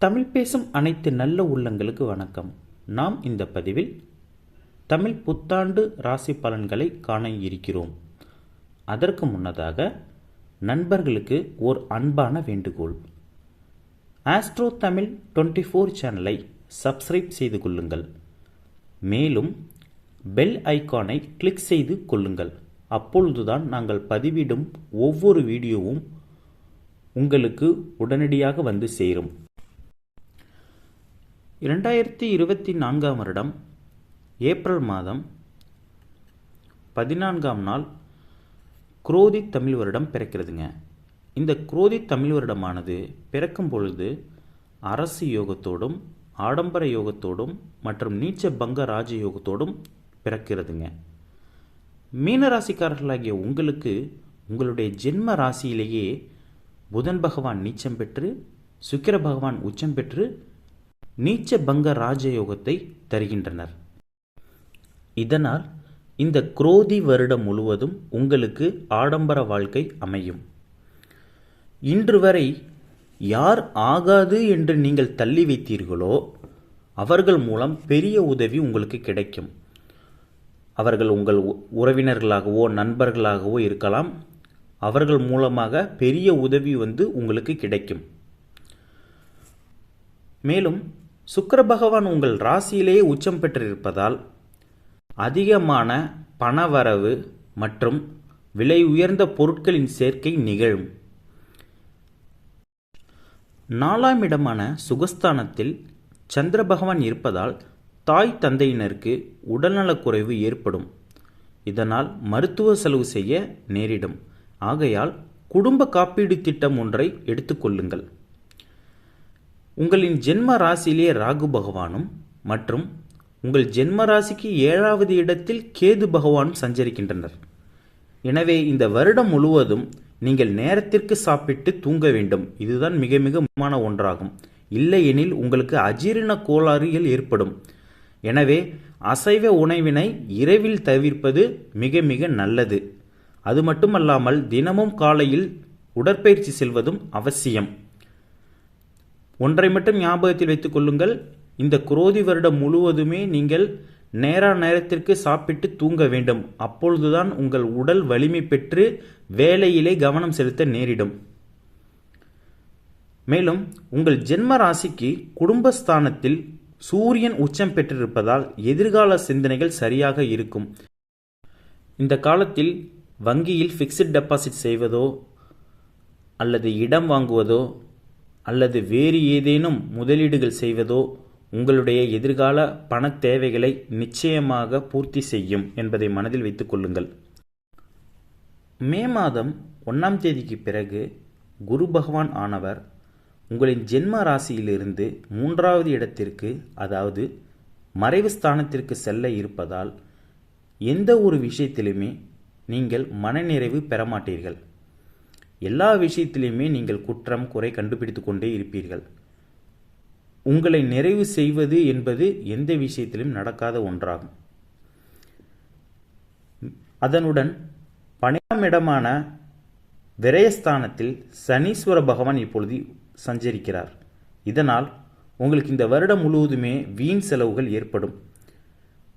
தமிழ் பேசும் அனைத்து நல்ல உள்ளங்களுக்கு வணக்கம். நாம் இந்த பதிவில் தமிழ் புத்தாண்டு ராசி பலன்களை காண இருக்கிறோம். அதற்கு முன்னதாக நண்பர்களுக்கு ஓர் அன்பான வேண்டுகோள். ஆஸ்ட்ரோ தமிழ் 24 சேனலை சப்ஸ்கிரைப் செய்து கொள்ளுங்கள். மேலும் பெல் ஐக்கானை கிளிக் செய்து கொள்ளுங்கள். அப்பொழுதுதான் நாங்கள் பதிவிடும் ஒவ்வொரு வீடியோவும் உங்களுக்கு உடனடியாக வந்து சேரும். 2024 வருடம் ஏப்ரல் மாதம் 14ஆம் நாள் குரோதி தமிழ் வருடம் பிறக்கிறதுங்க. இந்த குரோதி தமிழ் வருடமானது பிறக்கும் பொழுது அரசு யோகத்தோடும் ஆடம்பர யோகத்தோடும் மற்றும் நீச்ச பங்க ராஜ யோகத்தோடும் பிறக்கிறதுங்க. மீனராசிக்காரர்களாகிய உங்களுக்கு உங்களுடைய ஜென்ம ராசியிலேயே புதன் பகவான் நீச்சம் பெற்று சுக்கிர பகவான் உச்சம் பெற்று நீச்ச பங்க ராஜயோகத்தை தருகின்றனர். இதனால் இந்த குரோதி வருடம் முழுவதும் உங்களுக்கு ஆடம்பர வாழ்க்கை அமையும். இன்று வரை யார் ஆகாது என்று நீங்கள் தள்ளி வைத்தீர்களோ அவர்கள் மூலம் பெரிய உதவி உங்களுக்கு கிடைக்கும். அவர்கள் உங்கள் உறவினர்களாகவோ நண்பர்களாகவோ இருக்கலாம். அவர்கள் மூலமாக பெரிய உதவி உங்களுக்கு கிடைக்கும். மேலும் சுக்கிர பகவான் உங்கள் ராசியிலேயே உச்சம் பெற்றிருப்பதால் அதிகமான பணவரவு மற்றும் விலை உயர்ந்த பொருட்களின் சேர்க்கை நிகழும். 4ஆம் இடமான சுகஸ்தானத்தில் சந்திர பகவான் இருப்பதால் தாய் தந்தையினருக்கு உடல்நலக்குறைவு ஏற்படும். இதனால் மருத்துவ செலவு செய்ய நேரிடும். ஆகையால் குடும்ப காப்பீடு திட்டம் ஒன்றை எடுத்துக்கொள்ளுங்கள். உங்களின் ஜென்ம ராசியிலே ராகு பகவானும் மற்றும் உங்கள் ஜென்ம ராசிக்கு 7வது இடத்தில் கேது பகவானும் சஞ்சரிக்கின்றனர். எனவே இந்த வருடம் முழுவதும் நீங்கள் நேரத்திற்கு சாப்பிட்டு தூங்க வேண்டும். இதுதான் மிக மிக முக்கியமான ஒன்றாகும். இல்லையெனில் உங்களுக்கு அஜீரண கோளாறுகள் ஏற்படும். எனவே அசைவ உணவினை இரவில் தவிர்ப்பது மிக மிக நல்லது. அது மட்டுமல்லாமல் தினமும் காலையில் உடற்பயிற்சி செல்வதும் அவசியம். ஒன்றை மட்டும் ஞாபகத்தில் வைத்துக் கொள்ளுங்கள். இந்த குரோதி வருடம் முழுவதுமே நீங்கள் நேரத்திற்கு சாப்பிட்டு தூங்க வேண்டும். அப்பொழுதுதான் உங்கள் உடல் வலிமை பெற்று வேலையிலே கவனம் செலுத்த நேரிடும். மேலும் உங்கள் ஜென்ம ராசிக்கு குடும்பஸ்தானத்தில் சூரியன் உச்சம் பெற்றிருப்பதால் எதிர்கால சிந்தனைகள் சரியாக இருக்கும். இந்த காலத்தில் வங்கியில் ஃபிக்ஸட் டெபாசிட் செய்வதோ அல்லது இடம் வாங்குவதோ அல்லது வேறு ஏதேனும் முதலீடுகள் செய்வதோ உங்களுடைய எதிர்கால பண தேவைகளை நிச்சயமாக பூர்த்தி செய்யும் என்பதை மனதில் வைத்துக் கொள்ளுங்கள். மே மாதம் 1ஆம் தேதிக்கு பிறகு குரு பகவான் ஆனவர் உங்களின் ஜென்ம ராசியிலிருந்து 3வது இடத்திற்கு, அதாவது மறைவு ஸ்தானத்திற்கு செல்ல இருப்பதால் எந்த ஒரு விஷயத்திலுமே நீங்கள் மனநிறைவு பெறமாட்டீர்கள். எல்லா விஷயத்திலுமே நீங்கள் குற்றம் குறை கண்டுபிடித்து கொண்டே இருப்பீர்கள். உங்களை நிறைவு செய்வது என்பது எந்த விஷயத்திலும் நடக்காத ஒன்றாகும். அதனுடன் 12ஆம் இடமான விரயஸ்தானத்தில் சனீஸ்வர பகவான் இப்பொழுது சஞ்சரிக்கிறார். இதனால் உங்களுக்கு இந்த வருடம் முழுவதுமே வீண் செலவுகள் ஏற்படும்.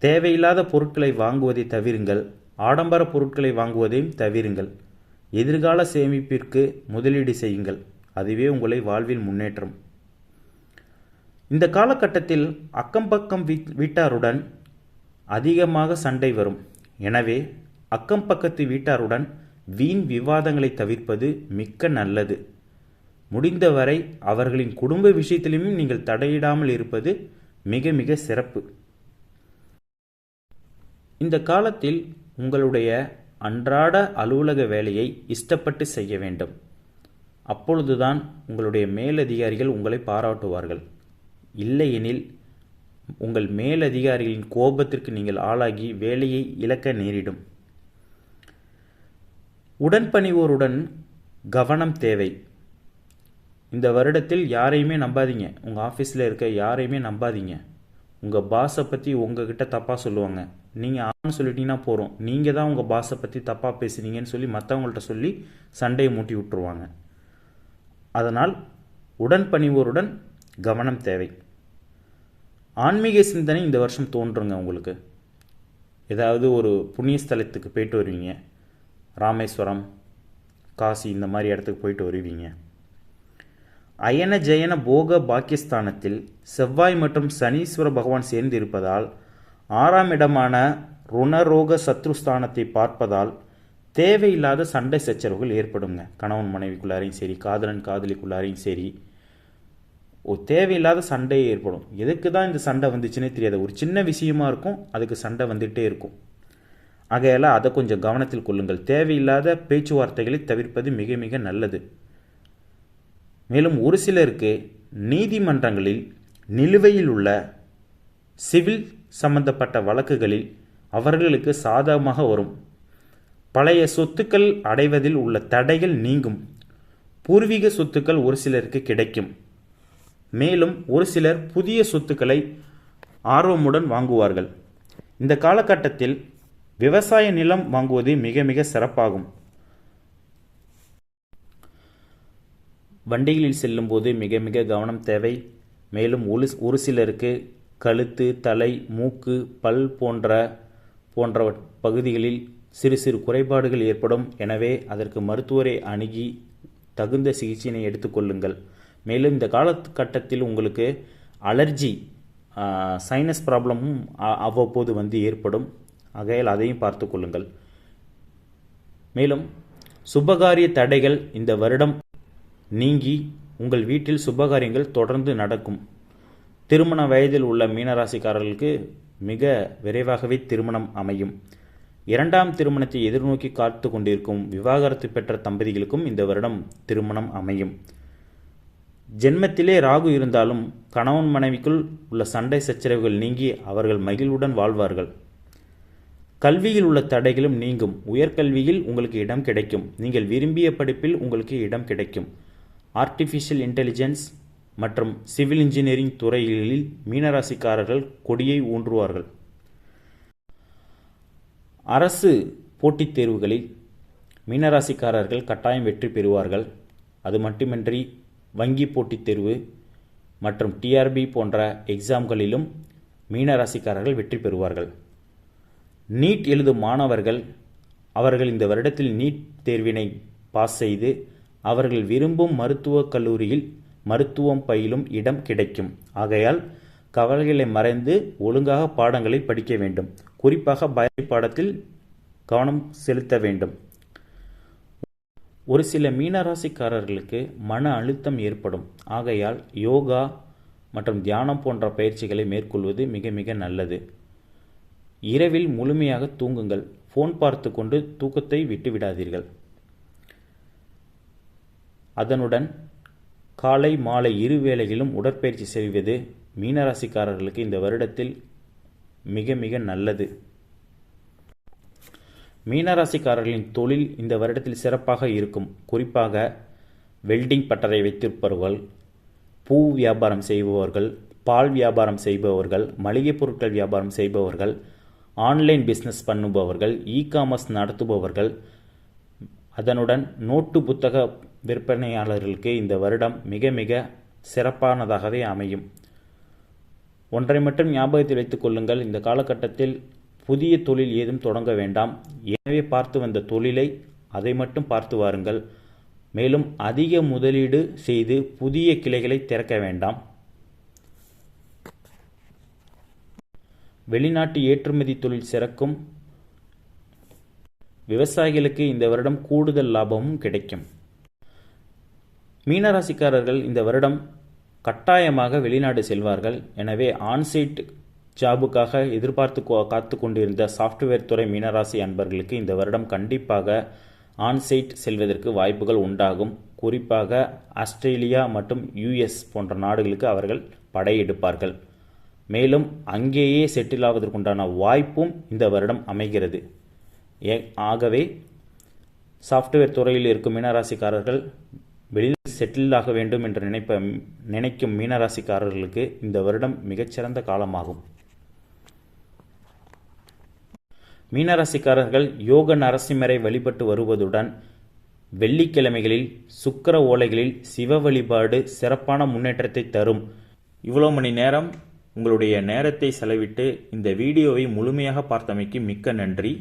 தேவையில்லாத பொருட்களை வாங்குவதை தவிருங்கள். ஆடம்பர பொருட்களை வாங்குவதையும் தவிருங்கள். எதிர்கால சேமிப்பிற்கு முதலீடு செய்யுங்கள். அதுவே உங்களை வாழ்வில் முன்னேற்றம். இந்த காலகட்டத்தில் அக்கம் பக்கம் வீட்டாருடன் அதிகமாக சண்டை வரும். எனவே அக்கம் பக்கத்து வீட்டாருடன் வீண் விவாதங்களை தவிர்ப்பது மிக்க நல்லது. முடிந்தவரை அவர்களின் குடும்ப விஷயத்திலும் நீங்கள் தலையிடாமல் இருப்பது மிக மிக சிறப்பு. இந்த காலத்தில் உங்களுடைய அன்றாட அலுவலக வேலையை இஷ்டப்பட்டு செய்ய வேண்டும். அப்பொழுதுதான் உங்களுடைய மேலதிகாரிகள் உங்களை பாராட்டுவார்கள். இல்லையெனில் உங்கள் மேலதிகாரிகளின் கோபத்திற்கு நீங்கள் ஆளாகி வேலையை இழக்க நேரிடும். உடன்பணிவோருடன் கவனம் தேவை. இந்த வருடத்தில் யாரையுமே நம்பாதீங்க. உங்கள் ஆஃபீஸில் இருக்க யாரையுமே நம்பாதீங்க. உங்கள் பாஸை பற்றி உங்ககிட்ட தப்பாக சொல்லுவாங்க. நீங்கள் ஆன்னு சொல்லிட்டீங்கன்னா போகிறோம், நீங்கள் தான் உங்கள் பாஸை பற்றி தப்பாக பேசுகிறீங்கன்னு சொல்லி மற்றவங்கள்ட்ட சொல்லி சண்டையை மூட்டி விட்டுருவாங்க. அதனால் உடன் பணிவோருடன் கவனம் தேவை. ஆன்மீக சிந்தனை இந்த வருஷம் தோன்றுங்க. உங்களுக்கு ஏதாவது ஒரு புண்ணிய ஸ்தலத்துக்கு போயிட்டு வருவீங்க, ராமேஸ்வரம், காசி, இந்த மாதிரி இடத்துக்கு போயிட்டு வருவீங்க. அயன ஜெயன போக பாக்கியஸ்தானத்தில் செவ்வாய் மற்றும் சனீஸ்வர பகவான் சேர்ந்து இருப்பதால் 6ஆம் இடமான ருணரோக சத்ருஸ்தானத்தை பார்ப்பதால் தேவையில்லாத சண்டை சச்சரவுகள் ஏற்படுங்க. கணவன் மனைவிக்குள்ளாரையும் சரி, காதலன் காதலிக்குள்ளாரையும் சரி, தேவையில்லாத சண்டை ஏற்படும். எதுக்கு தான் இந்த சண்டை வந்துச்சுன்னே தெரியாது. ஒரு சின்ன விஷயமா இருக்கும், அதுக்கு சண்டை வந்துகிட்டே இருக்கும். ஆகையால் அதை கொஞ்சம் கவனத்தில் கொள்ளுங்கள். தேவையில்லாத பேச்சுவார்த்தைகளை தவிர்ப்பது மிக மிக நல்லது. மேலும் ஒரு சிலருக்கு நீதிமன்றங்களில் நிலுவையில் உள்ள சிவில் சம்பந்தப்பட்ட வழக்குகளில் அவர்களுக்கு சாதகமாக வரும். பழைய சொத்துக்கள் அடைவதில் உள்ள தடைகள் நீங்கும். பூர்வீக சொத்துக்கள் ஒரு சிலருக்கு கிடைக்கும். மேலும் ஒரு சிலர் புதிய சொத்துக்களை ஆர்வமுடன் வாங்குவார்கள். இந்த காலகட்டத்தில் விவசாய நிலம் வாங்குவது மிக மிக சிறப்பாகும். வண்டிகளில் செல்லும்போது மிக மிக கவனம் தேவை. மேலும் ஒரு சிலருக்கு கழுத்து, தலை, மூக்கு, பல் போன்ற பகுதிகளில் சிறு சிறு குறைபாடுகள் ஏற்படும். எனவே அதற்கு மருத்துவரை அணுகி தகுந்த சிகிச்சையினை எடுத்துக்கொள்ளுங்கள். மேலும் இந்த காலகட்டத்தில் உங்களுக்கு அலர்ஜி, சைனஸ் ப்ராப்ளமும் அவ்வப்போது வந்து ஏற்படும். ஆகையால் அதையும் பார்த்து கொள்ளுங்கள். மேலும் சுபகாரிய தடைகள் இந்த வருடம் நீங்கி உங்கள் வீட்டில் சுபகாரியங்கள் தொடர்ந்து நடக்கும். திருமண வயதில் உள்ள மீனராசிக்காரர்களுக்கு மிக விரைவாகவே திருமணம் அமையும். 2ஆம் திருமணத்தை எதிர்நோக்கி காத்து கொண்டிருக்கும் விவாகரத்து பெற்ற தம்பதிகளுக்கும் இந்த வருடம் திருமணம் அமையும். ஜென்மத்திலே ராகு இருந்தாலும் கணவன் மனைவிக்குள் உள்ள சண்டை சச்சரவுகள் நீங்கி அவர்கள் மகிழ்வுடன் வாழ்வார்கள். கல்வியில் உள்ள தடைகளும் நீங்கும். உயர்கல்வியில் உங்களுக்கு இடம் கிடைக்கும். நீங்கள் விரும்பிய படிப்பில் உங்களுக்கு இடம் கிடைக்கும். ஆர்டிஃபிஷியல் இன்டெலிஜென்ஸ் மற்றும் சிவில் இன்ஜினியரிங் துறைகளில் மீனராசிக்காரர்கள் கொடியை ஊன்றுவார்கள். அரசு போட்டித் தேர்வுகளில் மீனராசிக்காரர்கள் கட்டாயம் வெற்றி பெறுவார்கள். அது மட்டுமின்றி வங்கி போட்டித் தேர்வு மற்றும் டிஆர்பி போன்ற எக்ஸாம்களிலும் மீனராசிக்காரர்கள் வெற்றி பெறுவார்கள். நீட் எழுதும் மாணவர்கள் அவர்கள் இந்த வருடத்தில் நீட் தேர்வினை பாஸ் செய்து அவர்கள் விரும்பும் மருத்துவக் கல்லூரியில் மருத்துவம் பயிலும் இடம் கிடைக்கும். ஆகையால் கவலைகளை மறைந்து ஒழுங்காக பாடங்களை படிக்க வேண்டும். குறிப்பாக பயோ பாடத்தில் கவனம் செலுத்த வேண்டும். ஒரு சில மீனராசிக்காரர்களுக்கு மன அழுத்தம் ஏற்படும். ஆகையால் யோகா மற்றும் தியானம் போன்ற பயிற்சிகளை மேற்கொள்வது மிக மிக நல்லது. இரவில் முழுமையாக தூங்குங்கள். ஃபோன் பார்த்து கொண்டு தூக்கத்தை விட்டுவிடாதீர்கள். அதனுடன் காலை மாலை இரு வேளையிலும் உடற்பயிற்சி செய்வது மீனராசிக்காரர்களுக்கு இந்த வருடத்தில் மிக மிக நல்லது. மீனராசிக்காரர்களின் தொழில் இந்த வருடத்தில் சிறப்பாக இருக்கும். குறிப்பாக வெல்டிங் பட்டறை வைத்திருப்பவர்கள், பூ வியாபாரம் செய்பவர்கள், பால் வியாபாரம் செய்பவர்கள், மளிகை பொருட்கள் வியாபாரம் செய்பவர்கள், ஆன்லைன் பிஸ்னஸ் பண்ணுபவர்கள், இ-காமர்ஸ் நடத்துபவர்கள், அதனுடன் நோட்டு புத்தக விற்பனையாளர்களுக்கு இந்த வருடம் மிக மிக சிறப்பானதாகவே அமையும். ஒன்றை மட்டும் ஞாபகத்தில் வைத்துக் கொள்ளுங்கள். இந்த காலகட்டத்தில் புதிய தொழில் ஏதும் தொடங்க வேண்டாம். எனவே பார்த்து வந்த தொழிலை அதை மட்டும் பார்த்து வாருங்கள். மேலும் அதிக முதலீடு செய்து புதிய கிளைகளை திறக்க வேண்டாம். வெளிநாட்டு ஏற்றுமதி தொழில் சிறக்கும். விவசாயிகளுக்கு இந்த வருடம் கூடுதல் லாபமும் கிடைக்கும். மீனராசிக்காரர்கள் இந்த வருடம் கட்டாயமாக வெளிநாடு செல்வார்கள். எனவே ஆன்சைட் ஜாபுக்காக எதிர்பார்த்து காத்து கொண்டிருந்த சாஃப்ட்வேர் துறை மீனராசி அன்பர்களுக்கு இந்த வருடம் கண்டிப்பாக ஆன்சைட் செல்வதற்கு வாய்ப்புகள் உண்டாகும். குறிப்பாக ஆஸ்திரேலியா மற்றும் யுஎஸ் போன்ற நாடுகளுக்கு அவர்கள் படையெடுப்பார்கள். மேலும் அங்கேயே செட்டில் ஆவதற்குண்டான வாய்ப்பும் இந்த வருடம் அமைகிறது. ஆகவே சாஃப்ட்வேர் துறையில் இருக்கும் மீனராசிக்காரர்கள் வெளியில் செட்டில் ஆக வேண்டும் என்று நினைக்கும் மீனராசிக்காரர்களுக்கு இந்த வருடம் மிகச்சிறந்த காலமாகும். மீனராசிக்காரர்கள் யோக நரசிம்மரை வழிபட்டு வருவதுடன் வெள்ளிக்கிழமைகளில் சுக்கிர ஓலைகளில் சிவ வழிபாடு சிறப்பான முன்னேற்றத்தை தரும். இவ்வளோ மணி நேரம் உங்களுடைய நேரத்தை செலவிட்டு இந்த வீடியோவை முழுமையாக பார்த்தமைக்கு மிக்க நன்றி.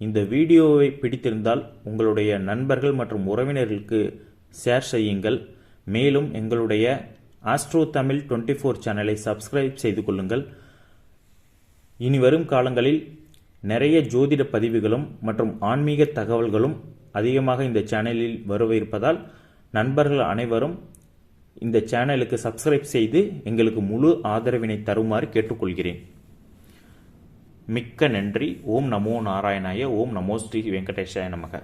இந்த வீடியோவை பிடித்திருந்தால் உங்களுடைய நண்பர்கள் மற்றும் உறவினர்களுக்கு ஷேர் செய்யுங்கள். மேலும் எங்களுடைய ஆஸ்ட்ரோ தமிழ் 24 சேனலை சப்ஸ்கிரைப் செய்து கொள்ளுங்கள். இனி வரும் காலங்களில் நிறைய ஜோதிட பதிவுகளும் மற்றும் ஆன்மீக தகவல்களும் அதிகமாக இந்த சேனலில் வரவிருப்பதால் நண்பர்கள் அனைவரும் இந்த சேனலுக்கு சப்ஸ்கிரைப் செய்து எங்களுக்கு முழு ஆதரவினை தருமாறு கேட்டுக்கொள்கிறேன். மிக்க நன்றி. ஓம் நமோ நாராயணாய. ஓம் நமோ ஸ்ரீ வெங்கடேஷாய நமக.